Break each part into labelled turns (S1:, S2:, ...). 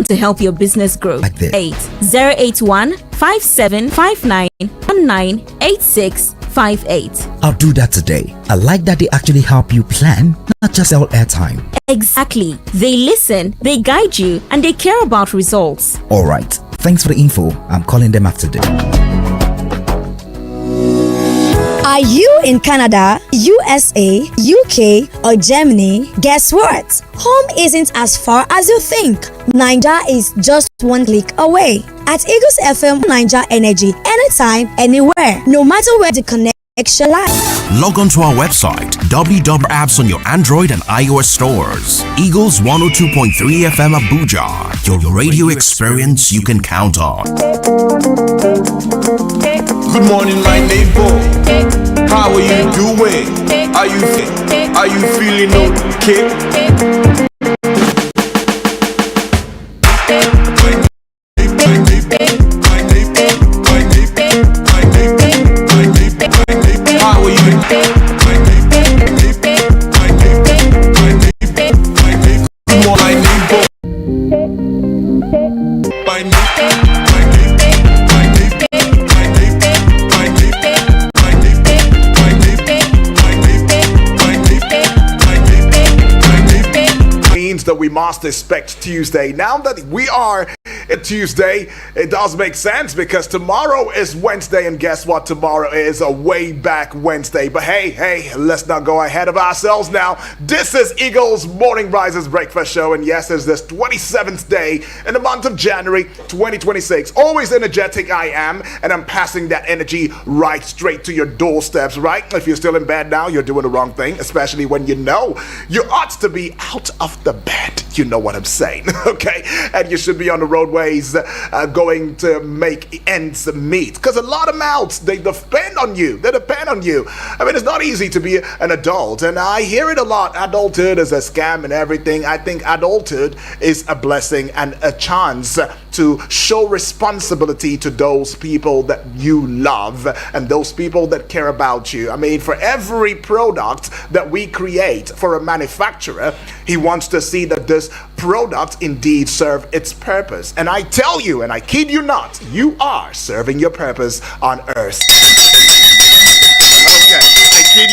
S1: to help your business grow.
S2: Like this.
S1: 081 5759 198658.
S2: I'll do that today. I like that they actually help you plan, not just sell airtime.
S1: Exactly. They listen, they guide you, and they care about results.
S2: Alright, thanks for the info. I'm calling them after this.
S3: Are you in Canada, USA, UK, or Germany? Guess what? Home isn't as far as you think. Niger is just one click away. At Eagles FM Niger Energy, anytime, anywhere, no matter where the connection lies.
S4: Log on to our website, apps on your Android and iOS stores. Eagles 102.3 FM Abuja, your radio experience you can count on.
S5: Good morning, my neighbor. How are you doing? Are you feeling okay? How are you? Good morning, my neighbor. That we must expect Tuesday. Now that we are at Tuesday, it does make sense because tomorrow is Wednesday, and guess what? Tomorrow is a way back Wednesday. But hey, let's not go ahead of ourselves now. This is Eagles Morning Rises Breakfast Show, and yes, it's this 27th day in the month of January 2026. Always energetic I am, and I'm passing that energy right straight to your doorsteps, right? If you're still in bed now, you're doing the wrong thing, especially when you know you ought to be out of the bed. You know what I'm saying, okay? And you should be on the roadways going to make ends meet, because a lot of mouths, they depend on you. I mean, it's not easy to be an adult, and I hear it a lot. Adulthood is a scam and everything. I think adulthood is a blessing and a chance to show responsibility to those people that you love and those people that care about you. I mean, for every product that we create for a manufacturer, he wants to see that this product indeed serve its purpose. And I tell you, and I kid you not, you are serving your purpose on earth. Okay, I kid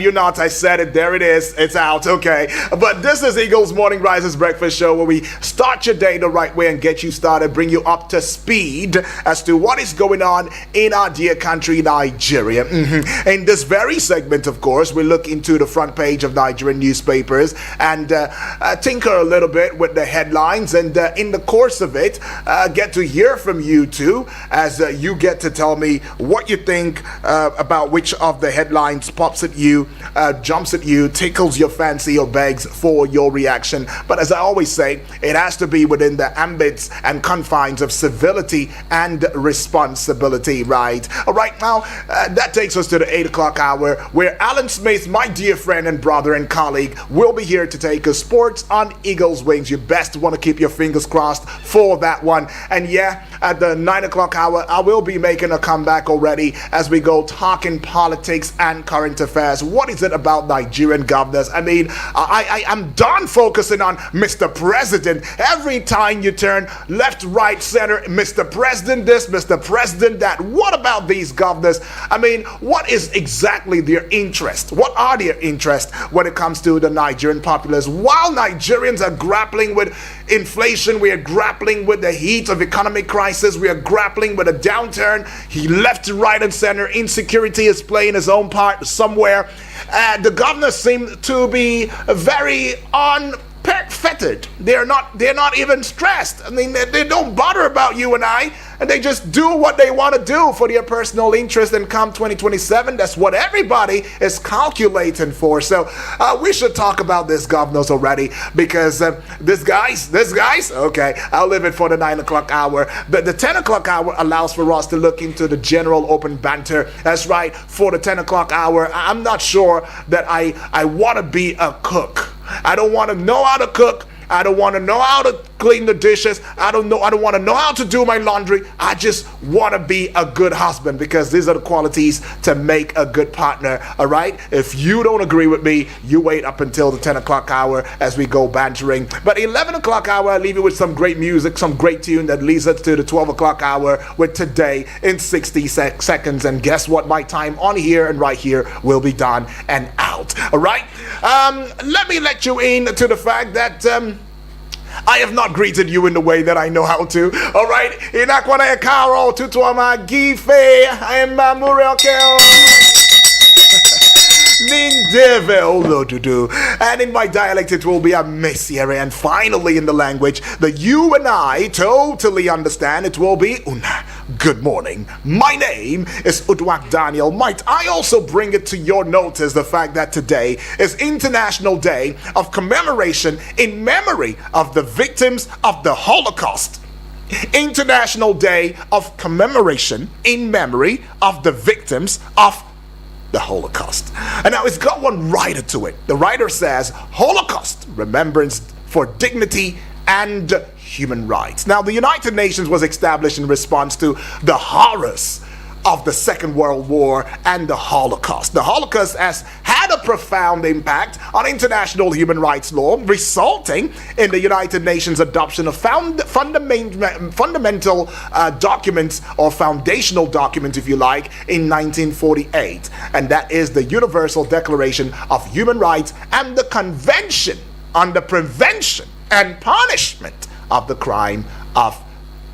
S5: you not, I said it, there it is, it's out, okay. But this is Eagles Morning Rises Breakfast Show, where we start your day the right way and get you started, bring you up to speed as to what is going on in our dear country, Nigeria. In this very segment, of course, we look into the front page of Nigerian newspapers and tinker a little bit with the headlines, and in the course of it, get to hear from you too, as you get to tell me what you think about which of the headlines pops at you, jumps at you, tickles your fancy, or begs for your reaction. But as I always say, it has to be within the ambits and confines of civility and responsibility, right? All right, now that takes us to the 8 o'clock hour, where Alan Smith, my dear friend and brother and colleague, will be here to take us sports on Eagles Wings. You best want to keep your fingers crossed for that one. And yeah, at the 9 o'clock hour, I will be making a comeback already as we go talking politics and current affairs. What is it about Nigerian governors? I mean, I'm done focusing on Mr. President. Every time you turn left, right, center, Mr. President this, Mr. President that. What about these governors? I mean, what is exactly their interest? What are their interests when it comes to the Nigerian populace? While Nigerians are grappling with inflation, we are grappling with the heat of economic crisis, we are grappling with a downturn, left, right, and center, insecurity is playing its own part somewhere. The governors seem to be very unfettered. They're not even stressed. I mean, they don't bother about you and I, and they just do what they want to do for their personal interest. And come 2027, that's what everybody is calculating for. So we should talk about this governors already, because this guys, okay, I'll leave it for the 9 o'clock hour. But the 10 o'clock hour allows for us to look into the general open banter. That's right, for the 10 o'clock hour, I'm not sure that I want to be a cook. I don't want to know how to cook. I don't want to know how to clean the dishes. I don't want to know how to do my laundry. I just want to be a good husband, because these are the qualities to make a good partner. All right. If you don't agree with me, you wait up until the 10 o'clock hour as we go bantering. But 11 o'clock hour, I leave you with some great music, some great tune that leads us to the 12 o'clock hour with Today in 60 seconds. And guess what? My time on here and right here will be done and out. All right. Let me let you in to the fact that I have not greeted you in the way that I know how to. All right. Inakwana Ekaro Tutuama Gife. I am Muriel Keo. And in my dialect it will be a messiere, and finally in the language that you and I totally understand, it will be una. Good morning. My name is Udwak Daniel. Might I also bring it to your notice the fact that today is International Day of Commemoration in memory of the victims of the Holocaust. International Day of Commemoration in memory of the victims of the Holocaust. And now it's got one writer to it. The writer says, Holocaust, remembrance for dignity and human rights. Now, the United Nations was established in response to the horrors of the Second World War and the Holocaust. The Holocaust has had a profound impact on international human rights law, resulting in the United Nations adoption of fundamental documents, or foundational documents, if you like, in 1948. And that is the Universal Declaration of Human Rights and the Convention on the Prevention and Punishment of the Crime of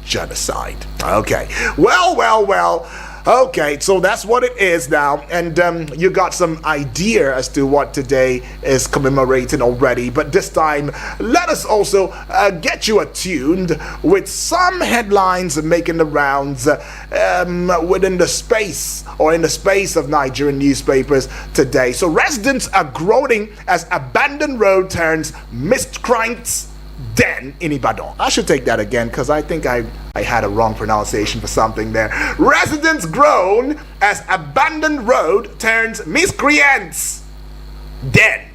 S5: Genocide. Okay. Well. Okay, so that's what it is now, and you got some idea as to what today is commemorating already. But this time, let us also get you attuned with some headlines making the rounds within the space, or in the space of Nigerian newspapers today. So residents are groaning as abandoned road turns miscreants den in Ibadan. I should take that again, because I think I had a wrong pronunciation for something there. Residents groan as abandoned road turns miscreants den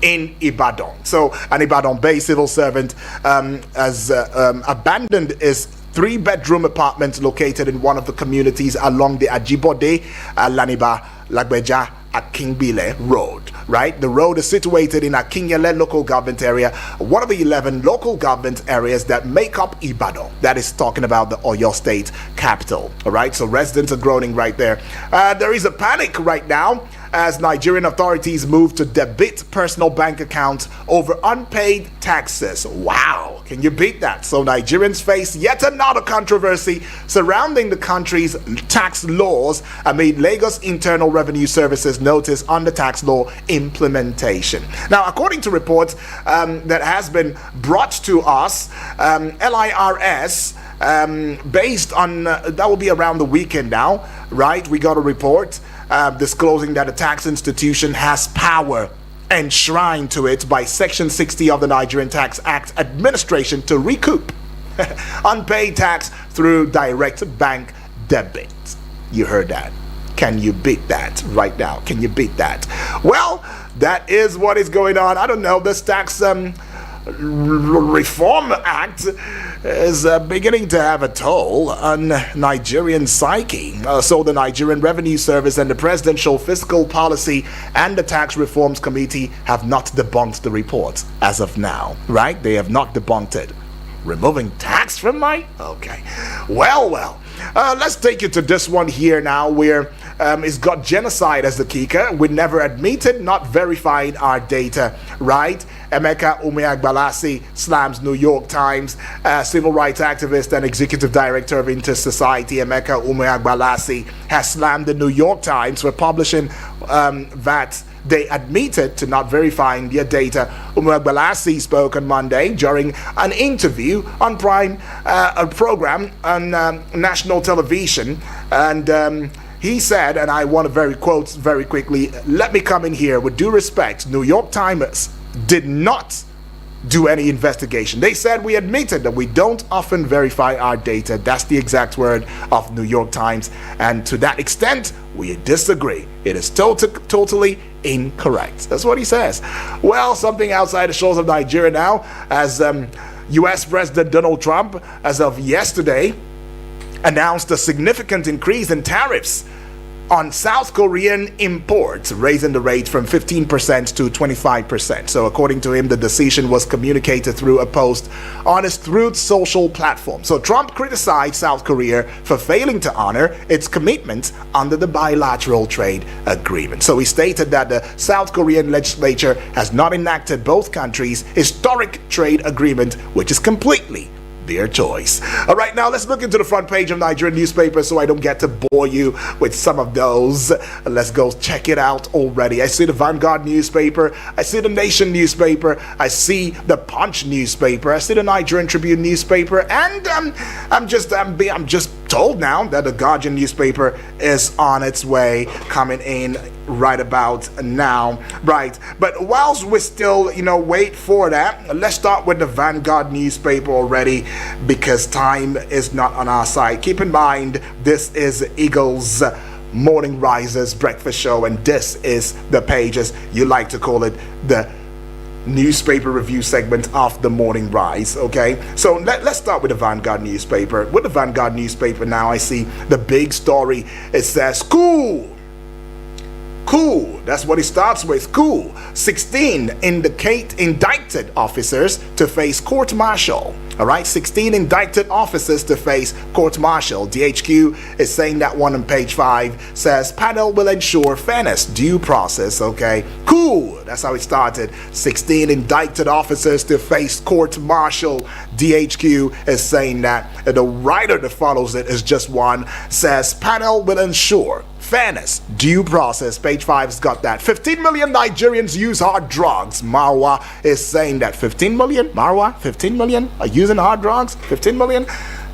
S5: in Ibadan. So an Ibadan-based civil servant has abandoned his 3-bedroom apartment located in one of the communities along the Ajibode, Laniba, Lagbeja, Akingbile Road, right? The road is situated in Akinyele local government area, one of the 11 local government areas that make up Ibadan. That is talking about the Oyo State capital, all right? So residents are groaning right there. There is a panic right now as Nigerian authorities move to debit personal bank accounts over unpaid taxes. Wow, can you beat that? So Nigerians face yet another controversy surrounding the country's tax laws amid Lagos Internal Revenue Services notice on the tax law implementation. Now, according to reports that has been brought to us, LIRS, based on that will be around the weekend now, right? We got a report disclosing that a tax institution has power enshrined to it by Section 60 of the Nigerian Tax Act administration to recoup unpaid tax through direct bank debit. You heard that. Can you beat that right now? Can you beat that? Well, that is what is going on. I don't know, this tax Reform Act is beginning to have a toll on Nigerian psyche. So the Nigerian Revenue Service and the Presidential Fiscal Policy and the Tax Reforms Committee have not debunked the report as of now, right? They have not debunked it. Removing tax from my? Okay. Well. Let's take you to this one here now, where it's got genocide as the kicker. We never admitted, not verified our data, right? Emeka Umeagbalasi slams New York Times. Civil rights activist and executive director of Inter Society, Emeka Umeagbalasi, has slammed the New York Times for publishing that they admitted to not verifying their data. Umeagbalasi spoke on Monday during an interview on Prime, a program on national television, and he said, and I want to quote very quickly, "Let me come in here with due respect. New York Times did not do any investigation. They said we admitted that we don't often verify our data." That's the exact word of New York Times, and to that extent we disagree. It is totally incorrect. That's what he says. Well, something outside the shores of Nigeria now, as US President Donald Trump, as of yesterday, announced a significant increase in tariffs on South Korean imports, raising the rate from 15% to 25%. So according to him, the decision was communicated through a post on his Truth social platform. So Trump criticized South Korea for failing to honor its commitment under the bilateral trade agreement. So he stated that the South Korean legislature has not enacted both countries' historic trade agreement, which is completely their choice. All right, now let's look into the front page of Nigerian newspapers so I don't get to bore you with some of those. Let's go check it out already. I see the Vanguard newspaper, I see the Nation newspaper, I see the Punch newspaper, I see the Nigerian Tribune newspaper, and I'm just told now that the Guardian newspaper is on its way, coming in right about now. Right, but whilst we still wait for that, let's start with the Vanguard newspaper already, because time is not on our side. Keep in mind, this is Eagles Morning Risers Breakfast Show, and this is the pages, you like to call it, the newspaper review segment of the Morning Rise. Okay, so let's start with the Vanguard newspaper. With the Vanguard newspaper now, I see the big story. It says cool, that's what it starts with. Cool. 16 indicted officers to face court-martial. All right, 16 indicted officers to face court-martial. DHQ is saying that one on page 5, says panel will ensure fairness, due process. Okay, cool. That's how it started. 16 indicted officers to face court-martial. DHQ is saying that. The writer that follows it is just one, says panel will ensure fairness, due process. Page 5's got that. 15 million Nigerians use hard drugs. Marwa is saying that. 15 million? Marwa? 15 million are using hard drugs? 15 million?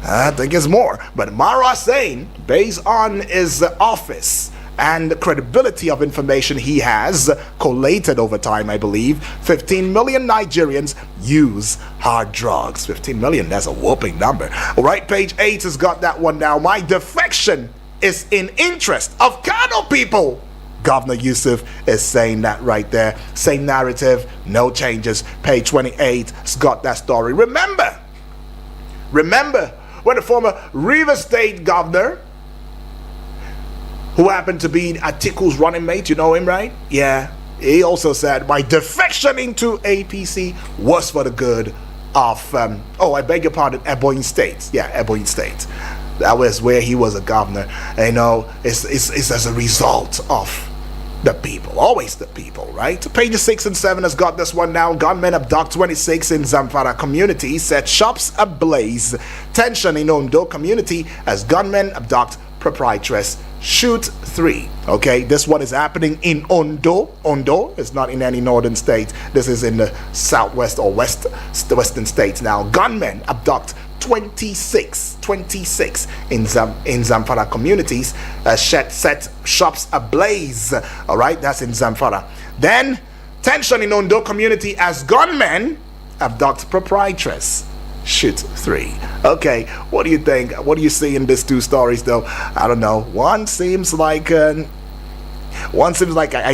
S5: I think it's more. But Marwa saying, based on his office and the credibility of information he has collated over time, I believe, 15 million Nigerians use hard drugs. 15 million, that's a whooping number. All right, page 8 has got that one now. My defection is in interest of Kano people. Governor Yusuf is saying that right there. Same narrative, no changes. Page 28 has got that story. Remember when the former Rivers State governor, who happened to be Atiku's running mate, you know him, right? Yeah, he also said my defection into APC was for the good of I beg your pardon, Ebonyi State. Yeah, Ebonyi State. That was where he was a governor. It's as a result of the people, always the people, right? Pages 6 and 7 has got this one now. Gunmen abduct 26 in Zamfara community, set shops ablaze. Tension in Ondo community as gunmen abduct proprietress, shoot 3. Okay, this one is happening in Ondo. Ondo is not in any northern state. This is in the southwest or western states now. Gunmen abduct 26 in Zamfara communities, set shops ablaze. All right, that's in Zamfara. Then tension in Ondo community as gunmen abduct proprietress, shoot 3. Okay, what do you think? What do you see in these two stories though? I don't know. One seems like I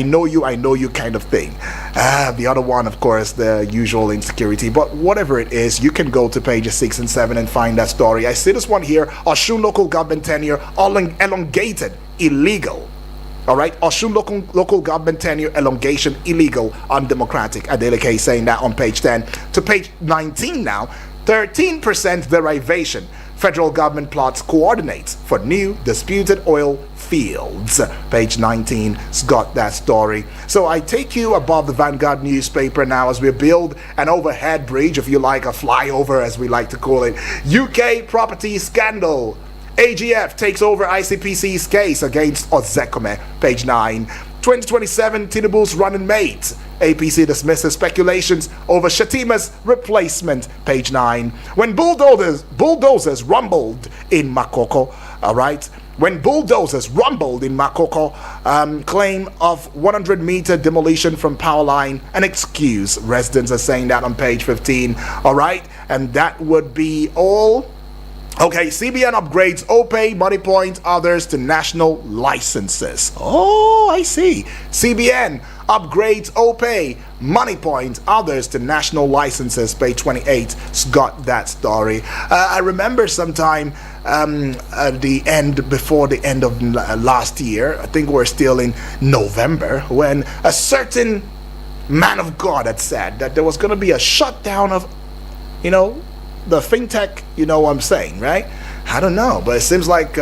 S5: know you kind of thing. The other one, of course, the usual insecurity. But whatever it is, you can go to pages 6 and 7 and find that story. I see this one here. Osun local government tenure elongated, illegal. All right, Osun local government tenure elongation illegal, undemocratic. Adeleke saying that on page 10. To page 19 now. 13% derivation. Federal government plots coordinates for new disputed oil fields. Page 19's got that story. So I take you above the Vanguard newspaper now as we build an overhead bridge, if you like, a flyover as we like to call it. UK property scandal. AGF takes over ICPC's case against Ozekome. Page 9. 2027 Tinubu's running mate. APC dismisses speculations over Shatima's replacement. Page 9. When bulldozers rumbled in Makoko, all right? When bulldozers rumbled in Makoko, claim of 100-meter demolition from power line, an excuse. Residents are saying that on page 15, all right? And that would be all. Okay, CBN upgrades OPay, MoneyPoint, others to national licenses. Oh, I see. CBN upgrades OPay, Money Point, others to national licenses. Page 28 has got that story. I remember sometime at the end, before the end of last year, I think we're still in November, when a certain man of God had said that there was going to be a shutdown of, the fintech, what I'm saying, right? I don't know, but it seems like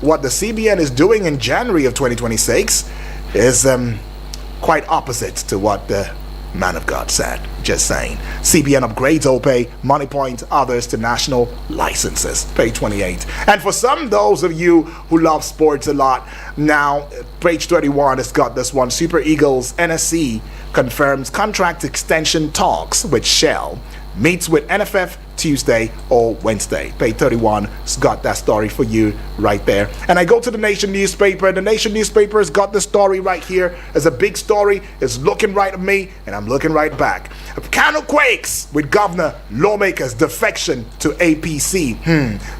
S5: what the CBN is doing in January of 2026 is quite opposite to what the man of God said. Just saying. CBN upgrades OPay, Money Point, others to national licenses. Page 28. And for those of you who love sports a lot, now page 31 has got this one. Super Eagles NSC confirms contract extension talks with Shell. Meets with NFF Tuesday or Wednesday. Page 31 has got that story for you right there. And I go to the Nation newspaper. The Nation newspaper has got the story right here. It's a big story. It's looking right at me, and I'm looking right back. Kano quakes with governor, lawmakers defection to APC.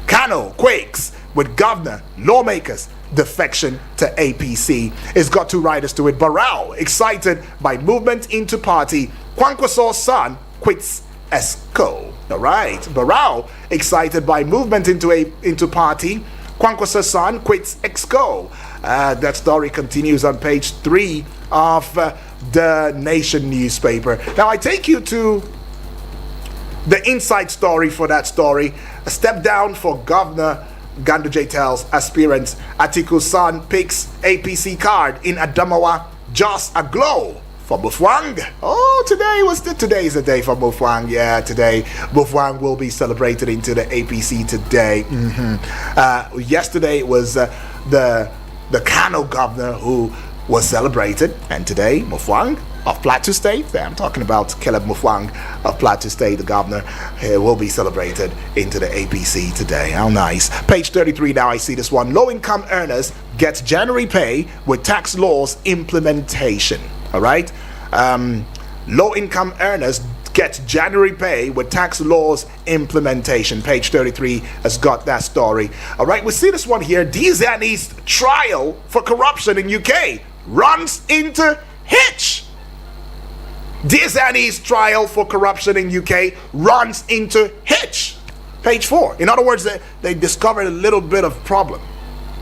S5: Kano quakes with governor, lawmakers defection to APC. It's got two writers to it. Barrow excited by movement into party. Kwankwaso's son quits ESCO. All right, Barrow excited by movement into party. Kwankwaso's son quits ESCO. That story continues on page 3 of the Nation newspaper. Now I take you to the inside story for that story. A step down for Governor Ganduje tells aspirants. Atiku's son picks APC card in Adamawa. Just a glow for Mufwang. Today is the day for Mufwang. Yeah, today Mufwang will be celebrated into the APC today. Yesterday it was the Kano governor who was celebrated, and today Mufwang of Plateau State, I'm talking about Caleb Mufwang of Plateau State, the governor, will be celebrated into the APC today. How nice. Page 33 now, I see this one. Low-income earners get January pay with tax laws implementation. All right? Low-income earners get January pay with tax laws implementation. Page 33 has got that story. All right, we see this one here. Diezani's trial for corruption in UK runs into hitch. Diezani's trial for corruption in UK runs into hitch. Page 4. In other words, they discovered a little bit of problem.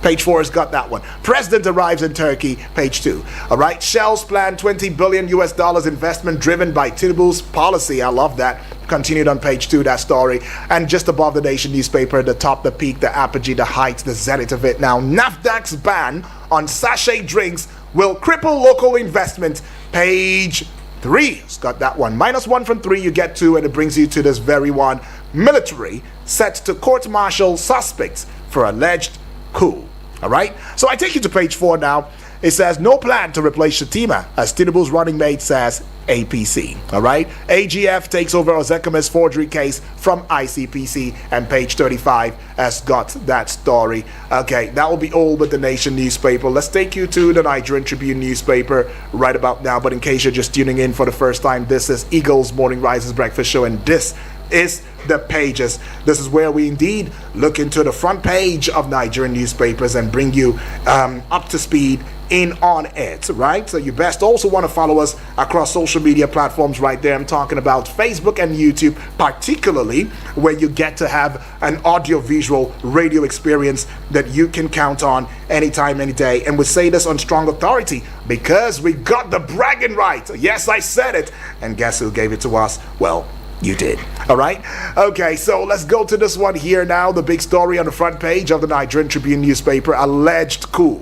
S5: Page 4 has got that one. President arrives in Turkey. Page 2. All right. Shell's planned $20 billion investment driven by Tinubu's policy. I love that. Continued on page 2, that story. And just above the Nation newspaper, the top, the peak, the apogee, the height, the zenith of it. Now, NAFDAC's ban on sachet drinks will cripple local investment. Page 3 has got that one. -1 from 3, you get 2, and it brings you to this very one. Military set to court-martial suspects for alleged coup. All right, so I take you to page 4 now. It says no plan to replace Shatima, as Tinubu's running mate says APC. All right, AGF takes over Ozekhomes's forgery case from ICPC, and page 35 has got that story. Okay, that will be all with the Nation newspaper. Let's take you to the Nigerian Tribune newspaper right about now. But in case you're just tuning in for the first time, this is Eagles Morning Rises Breakfast Show, and this is the pages. This is where we indeed look into the front page of Nigerian newspapers and bring you up to speed in on it, right? So you best also want to follow us across social media platforms right there. I'm talking about Facebook and YouTube, particularly where you get to have an audio-visual radio experience that you can count on anytime, any day. And we say this on strong authority because we got the bragging right. Yes, I said it. And guess who gave it to us? Well, you did. All right. Okay, so let's go to this one here now. The big story on the front page of the Nigerian Tribune newspaper: alleged coup.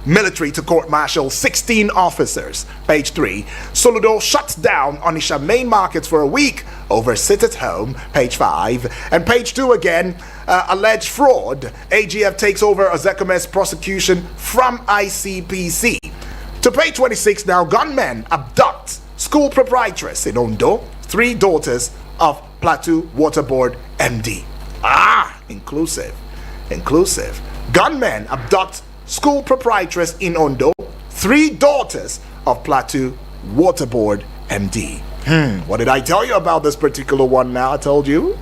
S5: Military to court-martial 16 officers. Page 3. Soludo shuts down Onitsha main markets for a week over sit-at-home. Page 5. And page 2 again. Alleged fraud. AGF takes over Ozekhomes's prosecution from ICPC. To page 26 now. Gunmen abduct school proprietress in Ondo. 3 daughters of Plateau Water Board MD. Inclusive. Gunmen abduct school proprietress in Ondo. 3 daughters of Plateau Water Board MD. What did I tell you about this particular one now? I told you.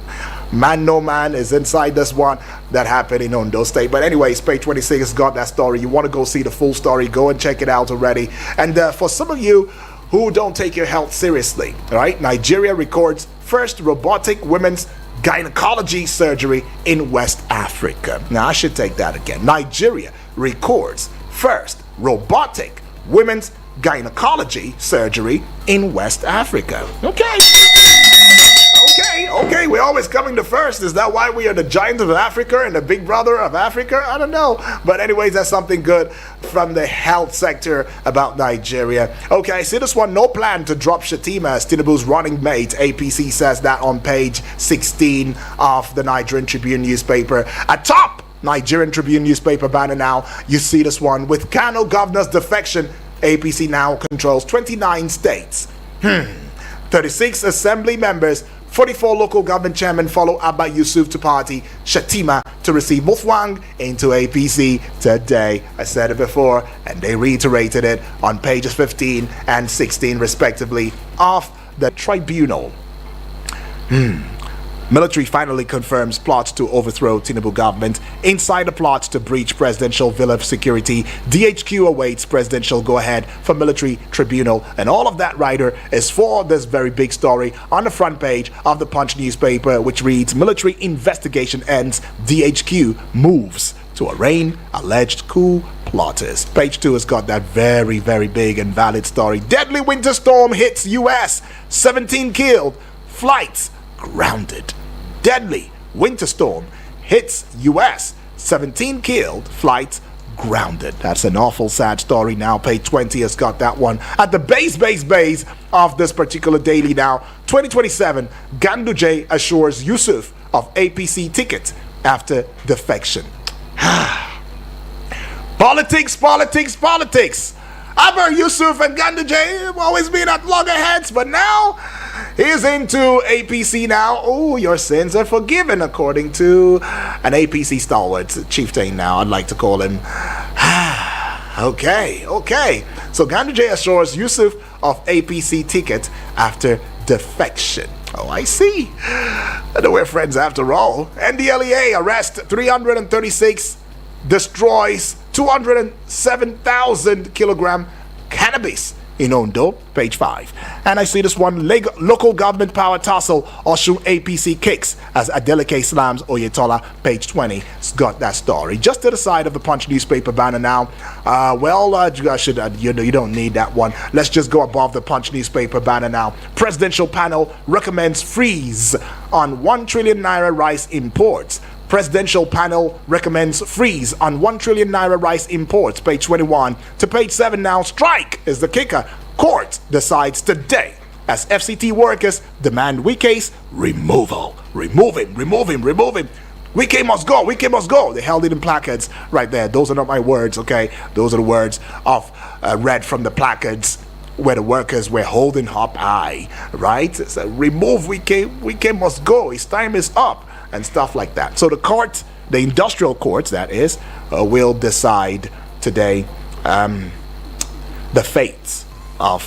S5: Man, no man is inside this one that happened in Ondo State. But anyways, page 26 has got that story. You want to go see the full story, go and check it out already. And for some of you who don't take your health seriously. All right, Nigeria records first robotic women's gynecology surgery in West Africa. Now, I should take that again. Nigeria records first robotic women's gynecology surgery in West Africa. Okay, we're always coming to first. Is that why we are the giant of Africa and the big brother of Africa? I don't know. But anyways, that's something good from the health sector about Nigeria. Okay, see this one. No plan to drop Shatima as Tinubu's running mate. APC says that on page 16 of the Nigerian Tribune newspaper. Atop Nigerian Tribune newspaper banner now, you see this one. With Kano governor's defection, APC now controls 29 states. 36 assembly members, 44 local government chairmen follow Abba Yusuf to party Shatima to receive Mufwang into APC today. I said it before, and they reiterated it on pages 15 and 16 respectively of the tribunal. Military finally confirms plot to overthrow Tinubu government. Inside the plot to breach presidential villa security, DHQ awaits presidential go-ahead for military tribunal. And all of that, writer, is for this very big story on the front page of the Punch newspaper, which reads, military investigation ends, DHQ moves to arraign alleged coup plotters. Page 2 has got that very, very big and valid story. Deadly winter storm hits U.S., 17 killed, flights grounded. Deadly winter storm hits U.S., 17 killed, flights grounded. That's an awful sad story now. Page 20 has got that one. At the base of this particular daily now, 2027, Ganduje assures Yusuf of APC ticket after defection. Politics. Abba Yusuf and Ganduje have always been at loggerheads, but now he's into APC now. Oh, your sins are forgiven, according to an APC stalwart, chieftain now, I'd like to call him. Okay. So Ganduje assures Yusuf of APC ticket after defection. Oh, I see. We're friends after all. NDLEA arrest 336, destroys 207,000 kilogram cannabis in Ondo, page 5. And I see this one, local government power tussle, Osun APC kicks as Adeleke slams Oyetola, page 20. It's got that story. Just to the side of the Punch newspaper banner now. You don't need that one. Let's just go above the Punch newspaper banner now. Presidential panel recommends freeze on 1 trillion naira rice imports. Presidential panel recommends freeze on 1 trillion naira rice imports, page 21. To page 7 now, strike is the kicker. Court decides today as FCT workers demand Wike's removal. Remove him. Wike must go. They held it in placards right there. Those are not my words, okay? Those are the words of read from the placards where the workers were holding up high, right? So remove Wike must go. His time is up. And stuff like that. So the court, the industrial courts, that is, will decide today the fates of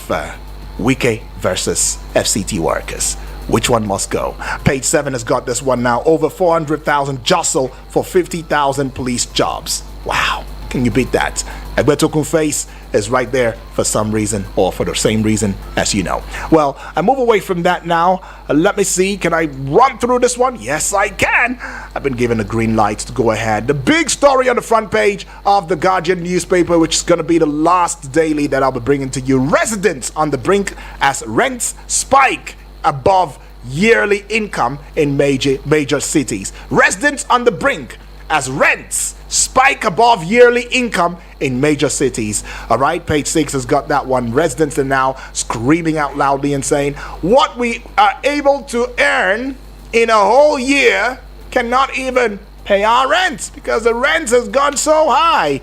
S5: Wike versus FCT workers. Which one must go? Page 7 has got this one now. Over 400,000 jostle for 50,000 police jobs. Wow. Can you beat that? Egbeto face is right there for some reason, or for the same reason as you know. Well, I move away from that now. Let me see. Can I run through this one? Yes, I can. I've been given a green light to go ahead. The big story on the front page of the Guardian newspaper, which is going to be the last daily that I'll be bringing to you. Residents on the brink as rents spike above yearly income in major cities. Residents on the brink as rents spike above yearly income in major cities. All right, page 6 has got that one. Residents are now screaming out loudly and saying, what we are able to earn in a whole year cannot even pay our rent because the rent has gone so high.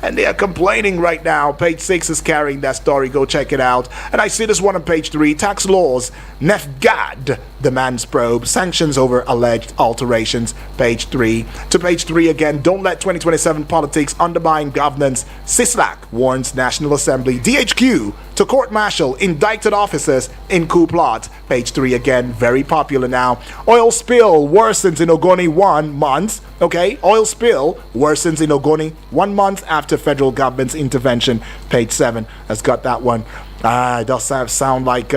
S5: And they are complaining right now. Page 6 is carrying that story. Go check it out. And I see this one on page 3. Tax laws. NEFGAD demands probe. Sanctions over alleged alterations. Page 3. To page 3 again. Don't let 2027 politics undermine governance. CISLAC warns National Assembly. DHQ to court-martial indicted officers in coup plot. Page 3 again. Very popular now. Oil spill worsens in Ogoni 1 month. Okay. Oil spill worsens in Ogoni 1 month after federal government's intervention. Page 7 has got that one. It does sound like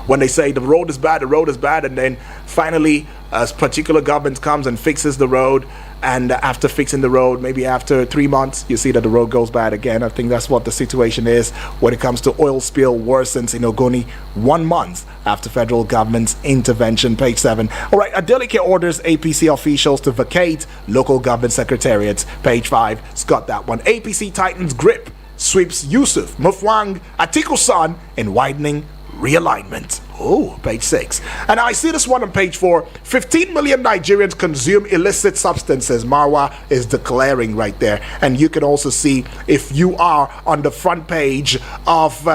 S5: when they say the road is bad, and then finally a particular government comes and fixes the road, and after fixing the road, maybe after 3 months, you see that the road goes bad again. I think that's what the situation is when it comes to oil spill worsens in Ogoni 1 month after federal government's intervention. Page 7. All right, Adeleke orders APC officials to vacate local government secretariats. Page 5. It's got that one. APC tightens grip, sweeps Yusuf, Mufwang, Atiku San in widening realignment. Oh, page 6. And I see this one on page 4. 15 million Nigerians consume illicit substances. Marwa is declaring right there. And you can also see, if you are on the front page of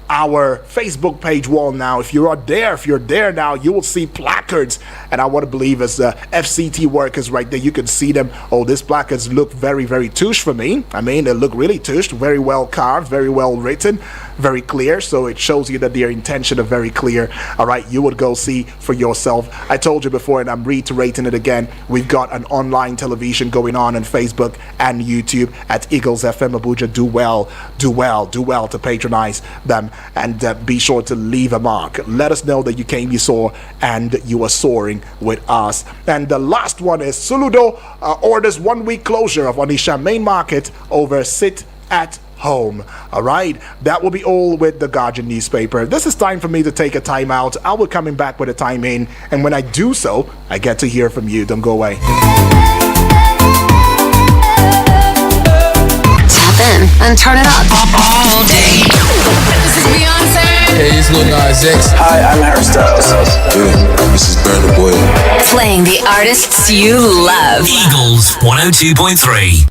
S5: our Facebook page wall now, if you're there now, you will see placards, and I want to believe as FCT workers right there, you can see them. Oh, these placards look very, very touche for me. I mean, they look really touche, very well carved, very well written, very clear, so it shows you that their intention are very clear. All right, you would go see for yourself. I told you before, and I'm reiterating it again, we've got an online television going on Facebook and YouTube at Eagles FM Abuja. Do well to patronize them, and be sure to leave a mark. Let us know that you came, you saw, and you are soaring with us. And the last one is Suludo orders 1 week closure of Onisha main market over sit at home. All right, that will be all with the Guardian newspaper. This is time for me to take a time out. I will coming back with a time in, and when I do so, I get to hear from you. Don't go away.
S6: Tap in and turn it up all day. This is Beyonce.
S7: Hey, it's Lil Nas X.
S8: Hi, I'm Harry Styles.
S9: Yeah, this is Burna Boy.
S6: Playing the artists you love.
S4: Eagles 102.3.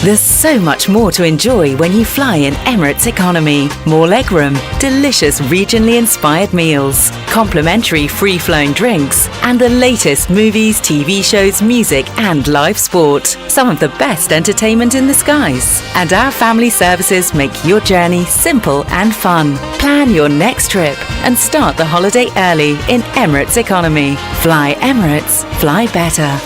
S10: There's so much more to enjoy when you fly in Emirates Economy. More legroom, delicious regionally inspired meals, complimentary free-flowing drinks, and the latest movies, TV shows, music, and live sport. Some of the best entertainment in the skies. And our family services make your journey simple and fun. Plan your next trip and start the holiday early in Emirates Economy. Fly Emirates, fly better.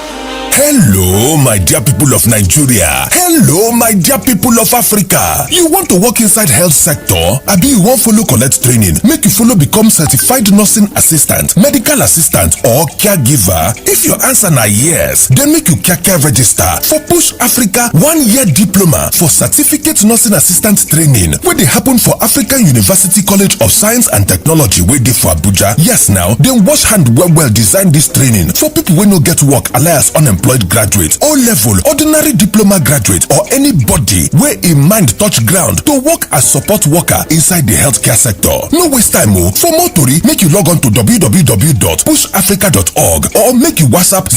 S11: Hello, my dear people of Nigeria. Hello, my dear people of Africa. You want to work inside health sector? Abi you want follow collect training? Make you follow become certified nursing assistant, medical assistant, or caregiver? If your answer na yes, then make you care register for Push Africa 1-year diploma for certificate nursing assistant training, where they happen for African University College of Science and Technology, where they for Abuja. Yes, now then wash hand well design this training for people who no get work alias unemployed graduate, O-level, ordinary diploma graduate, or anybody where a mind touch ground to work as support worker inside the healthcare sector. No waste time. For more tori, make you log on to www.pushafrica.org or make you WhatsApp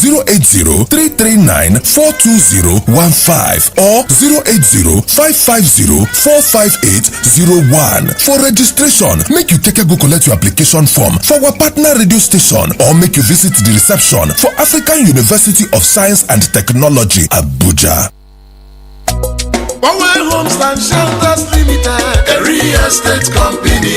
S11: 080-339-42015 or 080-550-45801. For registration, make you take a go collect your application form for our partner radio station, or make you visit the reception for African University of Science and Technology, Abuja.
S12: Power Homes and Shelters Limited, a real estate company.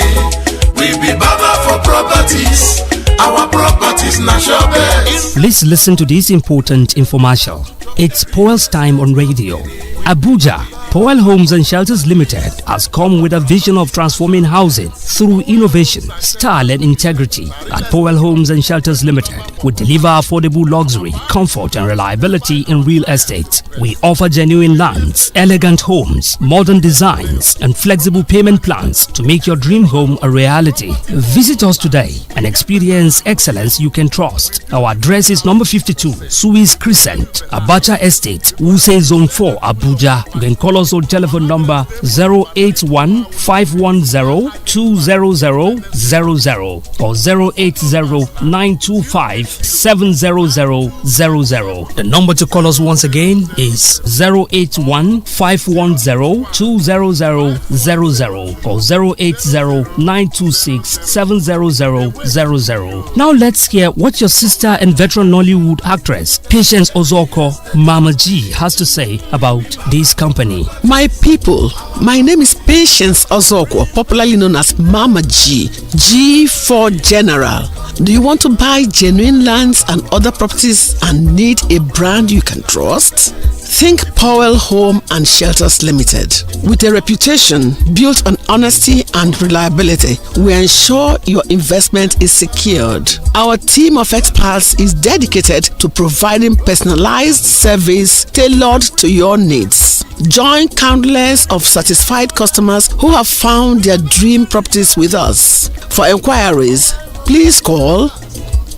S12: We be Baba for properties. Our properties national best.
S13: Please listen to this important infomercial. It's Powell's time on radio. Abuja. Powell Homes and Shelters Limited has come with a vision of transforming housing through innovation, style and integrity. At Powell Homes and Shelters Limited, we deliver affordable luxury, comfort and reliability in real estate. We offer genuine lands, elegant homes, modern designs and flexible payment plans to make your dream home a reality. Visit us today and experience excellence you can trust. Our address is number 52, Suez Crescent, Abacha Estate, Wuse Zone 4, Abuja. You can call us on telephone number 081-510-20000 or 080-925-70000. The number to call us once again is 081-510-20000 or 080-926-70000. Now let's hear what your sister and veteran Nollywood actress Patience Ozoko, Mama G, has to say about this company.
S14: My people, my name is Patience Ozoko, popularly known as Mama G. G for General. Do you want to buy genuine lands and other properties and need a brand you can trust? think Powell Home and Shelters Limited. With a reputation built on honesty and reliability, we ensure your investment is secured. Our team of experts is dedicated to providing personalized service tailored to your needs. Join countless of satisfied customers who have found their dream properties with us. For inquiries, please call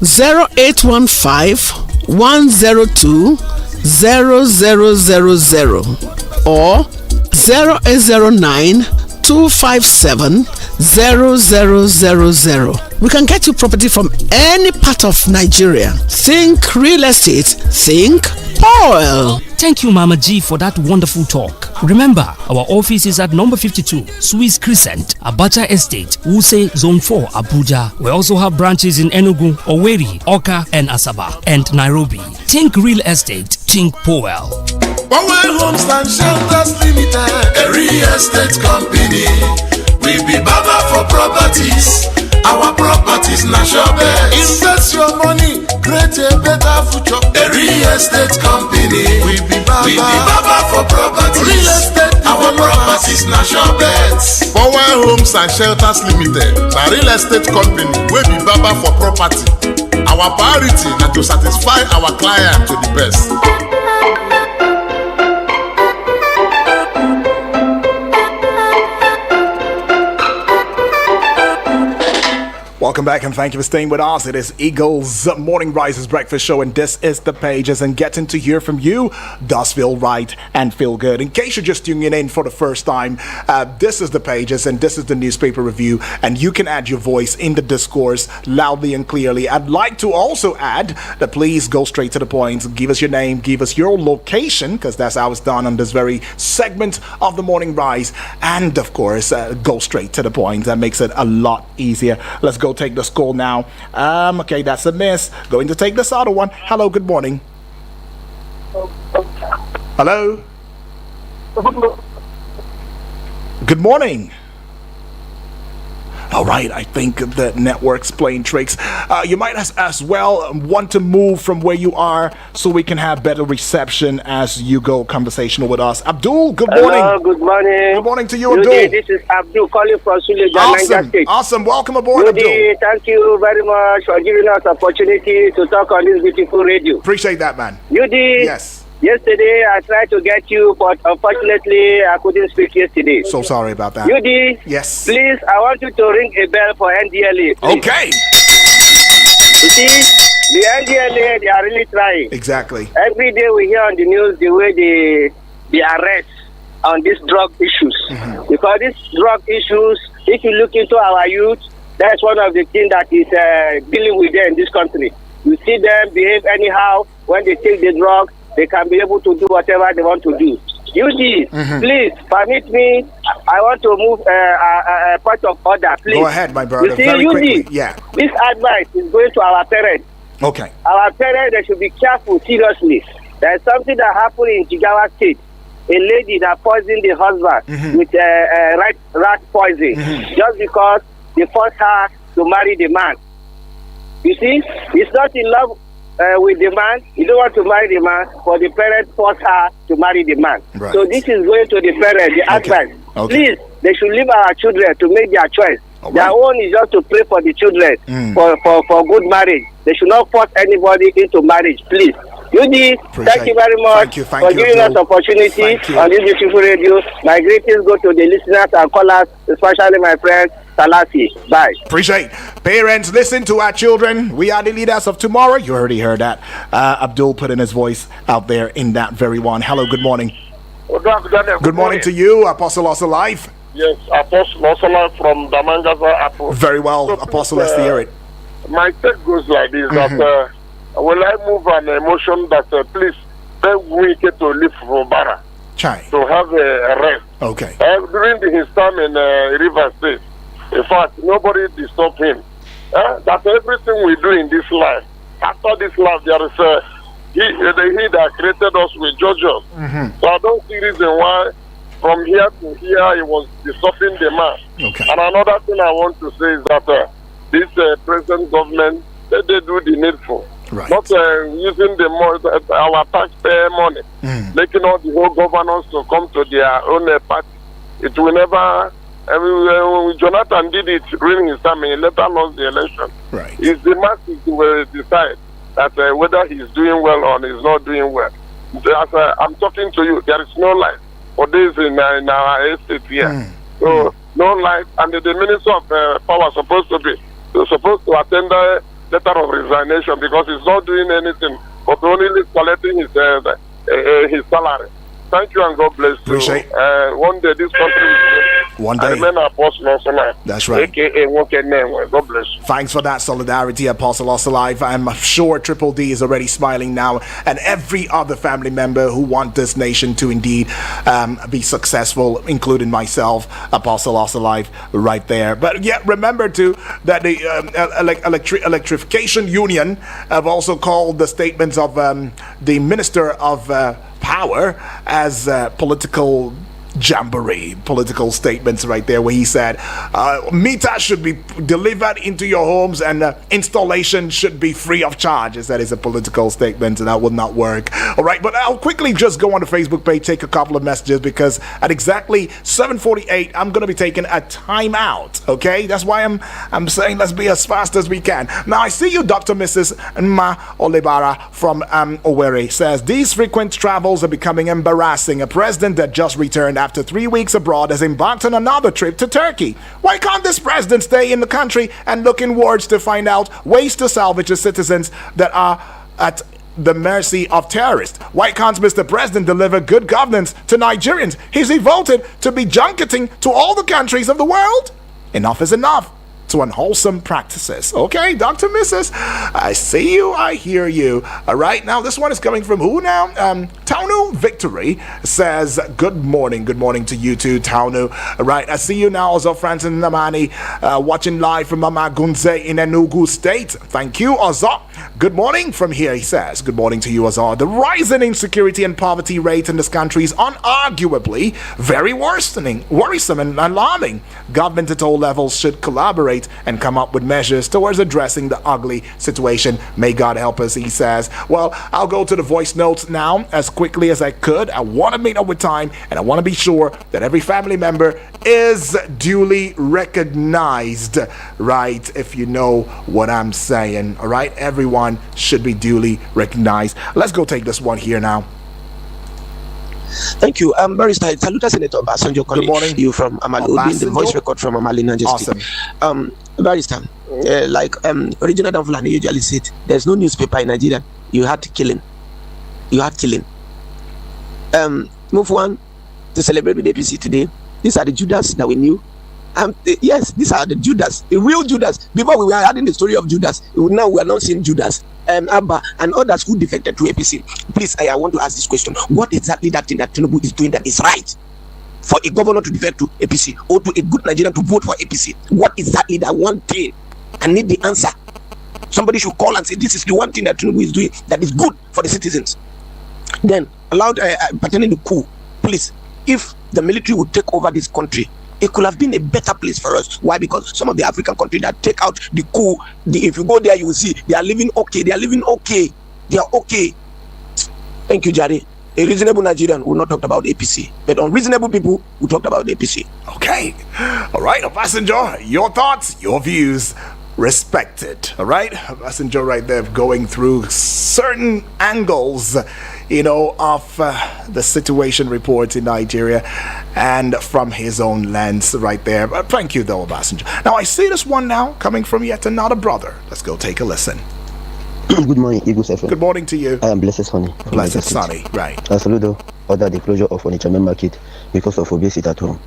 S14: 0815 102 0000 or 0809 257 0000. We can get you property from any part of Nigeria. Think real estate, think Powell.
S13: Thank you, Mama G, for that wonderful talk. Remember, our office is at number 52, Swiss Crescent, Abacha Estate, Wuse, Zone 4, Abuja. We also have branches in Enugu, Owerri, Oka, and Asaba, and Nairobi. Think real estate, think Powell.
S12: Powell Homes and Shelters Limited, a real estate company. We be Baba for properties. Our properties not sure best. Invest your money, create a better future. A real estate company. We be Baba for properties. Real estate. Our properties not sure best.
S7: Powell Homes and Shelters Limited, a real estate company. We be Baba for property. Our priority is to satisfy our client to the best.
S5: Welcome back and thank you for staying with us. It is Eagles Morning Rises Breakfast Show and this is the pages, and getting to hear from you does feel right and feel good. In case you're just tuning in for the first time, this is the pages and this is the newspaper review, and you can add your voice in the discourse loudly and clearly. I'd like to also add that please go straight to the point. Give us your name, give us your location, because that's how it's done on this very segment of the Morning Rise, and of course go straight to the point. That makes it a lot easier. Let's go take this call now. Okay, that's a miss. Going to take this other one. Hello, good morning. Hello. Good morning. All right, I think the network's playing tricks. You might as well want to move from where you are so we can have better reception as you go conversational with us. Abdul, good morning.
S8: Hello, good morning.
S5: Good morning to you, Abdul.
S8: This is Abdul calling from Suleja,
S5: Niger
S8: State.
S5: Awesome. Welcome aboard, Abdul.
S8: Thank you very much for giving us opportunity to talk on this beautiful radio.
S5: Appreciate that, man.
S8: Yes. Yesterday, I tried to get you, but unfortunately, I couldn't speak yesterday.
S5: So sorry about that.
S8: Yes. Please, I want you to ring a bell for NDLA. Please.
S5: Okay.
S8: You see, the NDLA, they are really trying.
S5: Exactly.
S8: Every day we hear on the news the way they arrest on these drug issues. Mm-hmm. Because these drug issues, if you look into our youth, that's one of the things that is dealing with them in this country. You see them behave anyhow when they take the drug. They can be able to do whatever they want to do. Please permit me. I want to move a point of order. Please
S5: go ahead, my brother.
S8: You see,
S5: very quickly. Yeah.
S8: This advice is going to our parents.
S5: Okay.
S8: Our parents, they should be careful. Seriously, there is something that happened in Jigawa State. A lady that poisoned the husband with rat poison just because they forced her to marry the man. You see, it's not in love with the man. You don't want to marry the man, but the parents force her to marry the man.
S5: Right.
S8: So this is going to the parents, the advice.
S5: Okay.
S8: Please, they should leave our children to make their choice.
S5: Right.
S8: Their own is just to pray for the children for good marriage. They should not force anybody into marriage, please. Thank you very much for giving us opportunity on this beautiful radio. My greetings go to the listeners and callers, especially my friend Salasi. Bye.
S5: Appreciate. Parents, listen to our children. We are the leaders of tomorrow. You already heard that. Abdul put in his voice out there in that very one. Hello, good morning. Good morning to you, Apostle Osalife.
S15: Yes, Apostle Osalife from Damangaza Apple.
S5: Very well, so Apostle, let's hear it.
S15: My take goes like this, that will I move an emotion that please beg Wike to leave from Bara to have a rest.
S5: Okay.
S15: During his time in River State, in fact, nobody disturbed him. That everything we do in this life, after this life, there is he that created us will judge us. So I don't see reason why from here to here he was disturbing the man.
S5: Okay.
S15: And another thing I want to say is that this present government, they do the needful. Not using our taxpayer money, making all the whole governors to come to their own party. It will never. Jonathan did it during his time, and he later lost the election.
S5: Right.
S15: It's the masses who will decide that whether he's doing well or he's not doing well. As I'm talking to you, there is no light for this in our estate here. So no light, and the Minister of Power supposed to attend the letter of resignation because he's not doing anything but only collecting his salary. Thank you and God bless you. One day this country will remain Apostle Osalive.
S5: That's right.
S15: AKA God bless you.
S5: Thanks for that solidarity, Apostle Osalive. I'm sure Triple D is already smiling now, and every other family member who want this nation to indeed be successful, including myself, Apostle Osalive, right there. But yet, remember too that the Electrification Union have also called the statements of the Minister of Power as political jamboree, political statements right there, where he said meters should be delivered into your homes and installation should be free of charge. That is a political statement, and that would not work. All right, but I'll quickly just go on the Facebook page, take a couple of messages, because at exactly 7:48 I'm going to be taking a timeout. Okay, that's why I'm saying let's be as fast as we can. Now I see you, Dr. Mrs. Nma Olebara from Owerri says these frequent travels are becoming embarrassing. A president that just returned after 3 weeks abroad has embarked on another trip to Turkey. Why can't this president stay in the country and look inwards to find out ways to salvage the citizens that are at the mercy of terrorists? Why can't Mr. President deliver good governance to Nigerians? He's voted to be junketing to all the countries of the world. Enough is enough to unwholesome practices. Okay, Dr. Mrs. I see you, I hear you. All right, now this one is coming from who now? Taunu Victory says, good morning to you too, Taunu. All right, I see you now, Ozo Francis Namani, watching live from Mama Gunze in Enugu State. Thank you, Ozo. Good morning from here, he says. Good morning to you, Ozo. The rising insecurity and poverty rate in this country is unarguably very worrisome and alarming. Government at all levels should collaborate and come up with measures towards addressing the ugly situation. May God help us, he says. Well, I'll go to the voice notes now as quickly as I could. I want to meet up with time, and I want to be sure that every family member is duly recognized, right? If you know what I'm saying, all right? Everyone should be duly recognized. Let's go take this one here now.
S16: Thank you. Barrister, Saluta Senator Basanjo calling you from Amali, the voice record from Amali, Nigeria. Awesome. Barrister, Original Dan Fulani usually said, there's no newspaper in Nigeria. You had killing. Move one to celebrate with APC today. These are the Judas that we knew. Yes, these are the Judas, the real Judas. Before we were adding the story of Judas, now we are not seeing Judas. Abba and others who defected to APC. Please, I want to ask this question. What exactly that thing that Tinubu is doing that is right for a governor to defect to APC or to a good Nigerian to vote for APC? What exactly that one thing? I need the answer. Somebody should call and say this is the one thing that Tinubu is doing that is good for the citizens. Then, pertaining to coup, please, if the military would take over this country, it could have been a better place for us. Why? Because some of the African countries that take out the coup, if you go there, you will see they are living okay. They are okay. Thank you, Jare. A reasonable Nigerian will not talk about APC, but unreasonable people will talk about APC.
S5: Okay. All right, Obasanjo, your thoughts, your views, respected. All right, Obasanjo right there going through certain angles, of the situation reports in Nigeria and from his own lens right there. But thank you though, Obasanjo. Now I see this one now coming from yet another brother. Let's go take a listen.
S17: Good morning, Eagles FM.
S5: Good morning to you.
S17: I am Blessed Sonny.
S5: Blessed Sonny, right.
S17: Saludo ordered the closure of Onitsha main market because of obesity at home.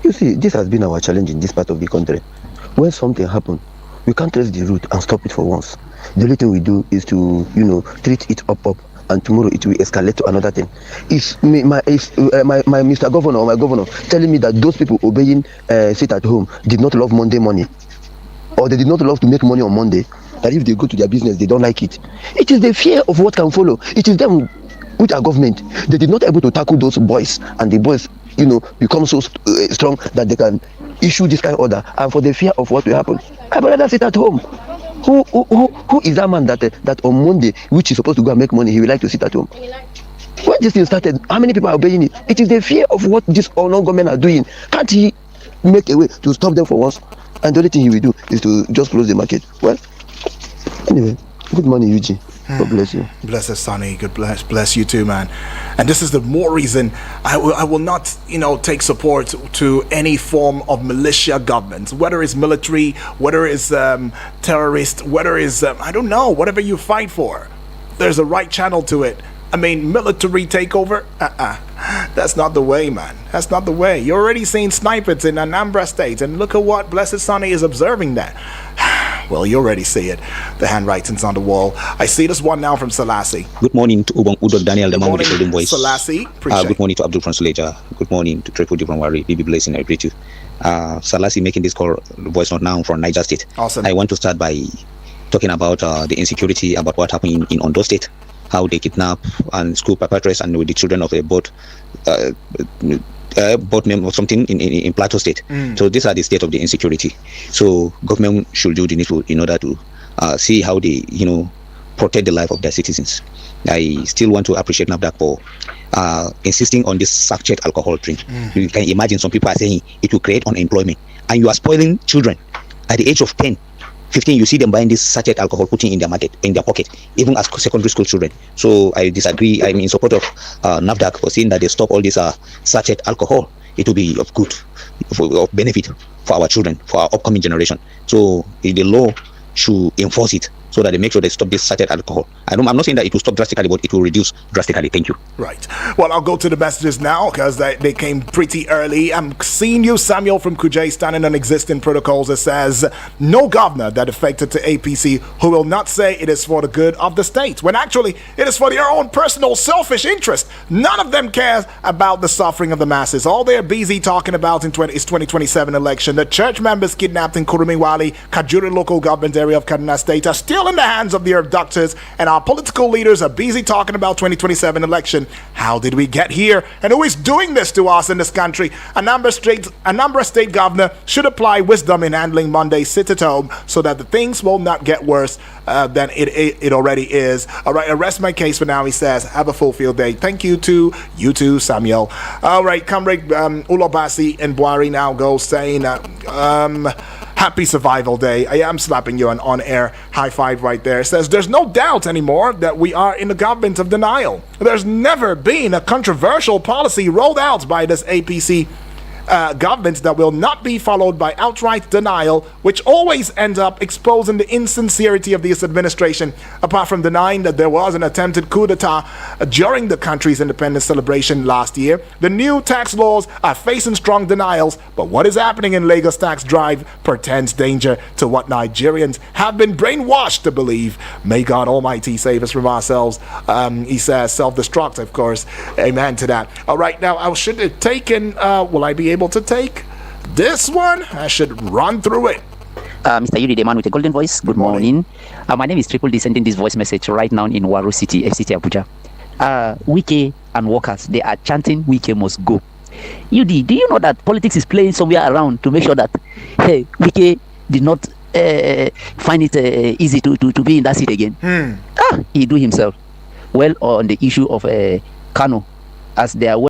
S17: You see, this has been our challenge in this part of the country. When something happens, we can't trace the root and stop it for once. The only thing we do is to, treat it up, and tomorrow it will escalate to another thing. Is my Mr. Governor or my governor telling me that those people obeying sit at home did not love Monday money, or they did not love to make money on Monday, that if they go to their business they don't like it? It is the fear of what can follow. It is them with our government. They did not able to tackle those boys, and the boys become so strong that they can issue this kind of order, and for the fear of what will happen, I would rather sit at home. Who is that man that on Monday, which is supposed to go and make money, he would like to sit at home? When this thing started, how many people are obeying it? It is the fear of what this unknown government are doing. Can't he make a way to stop them for once? And the only thing he will do is to just close the market. Well, anyway, good morning, Eugene. God bless you.
S5: Bless us, Sonny. God bless you too, man. And this is the more reason I will not, take support to any form of militia government, whether it's military, whether it's terrorist, whether it's I don't know, whatever you fight for. There's a right channel to it. I mean, military takeover? That's not the way, man. That's not the way. You're already seeing snipers in Anambra State, and look at what Blessed Sonny is observing that. Well, you already see it. The handwriting's on the wall. I see this one now from Selassie.
S18: Good morning to Udo Daniel, the man with the golden voice.
S5: Selassie,
S18: good morning to Abdul Fransulaja. Good morning to Triple D from Wari. BB Blessing, I greet you. Selassie making this call, voice not now from Niger State.
S5: Awesome.
S18: I want to start by talking about the insecurity, about what happened in Ondo State, how they kidnap and school perpetrators and with the children of a boat name or something in Plateau State. So these are the state of the insecurity. So government should do the needful in order to see how they protect the life of their citizens. I still want to appreciate NAFDAC for insisting on this sachet alcohol drink. You can imagine some people are saying it will create unemployment, and you are spoiling children at the age of 10, 15. You see them buying this sachet alcohol, putting in their pocket, even as secondary school children. So I disagree. I'm in support of NAFDAC for saying that they stop all this sachet alcohol. It will be of good, of benefit for our children, for our upcoming generation. So the law should enforce it so that they make sure they stop this sachet alcohol. I'm not saying that it will stop drastically, but it will reduce drastically. Thank you.
S5: Right. Well, I'll go to the messages now because they came pretty early. I'm seeing you, Samuel from Kujay, standing on existing protocols. It says, no governor that affected to APC who will not say it is for the good of the state, when actually it is for their own personal selfish interest. None of them cares about the suffering of the masses. All they're busy talking about is 2027 election. The church members kidnapped in Kurumiwali, Kajuri local government area of Kaduna State are still in the hands of the abductors, and our political leaders are busy talking about 2027 election. How did we get here? And who is doing this to us in this country? Anambra State governor should apply wisdom in handling Monday sit at home so that the things will not get worse than it already is. All right, I rest my case for now, he says. Have a fulfilled day. Thank you to you too, Samuel. All right, Comrade Ulobasi and Buhari now go saying happy survival day. I am slapping you an on-air high five right there. It says there's no doubt anymore that we are in the government of denial. There's never been a controversial policy rolled out by this APC government that will not be followed by outright denial, which always ends up exposing the insincerity of this administration. Apart from denying that there was an attempted coup d'etat during the country's independence celebration last year, the new tax laws are facing strong denials. But what is happening in Lagos tax drive portends danger to what Nigerians have been brainwashed to believe. May God Almighty save us from ourselves. He says self-destruct, of course. Amen to that. All right, now I should have taken, will I be able to take this one? I should run through it.
S19: Mr. Yudi, the man with a golden voice, good morning. My name is Triple D, sending this voice message right now in Waro City, FCT Abuja. Wike and workers, they are chanting Wike must go. Yudi, do you know that politics is playing somewhere around to make sure that Wike did not find it easy to be in that seat again? He do himself. Well, on the issue of Kano, as they are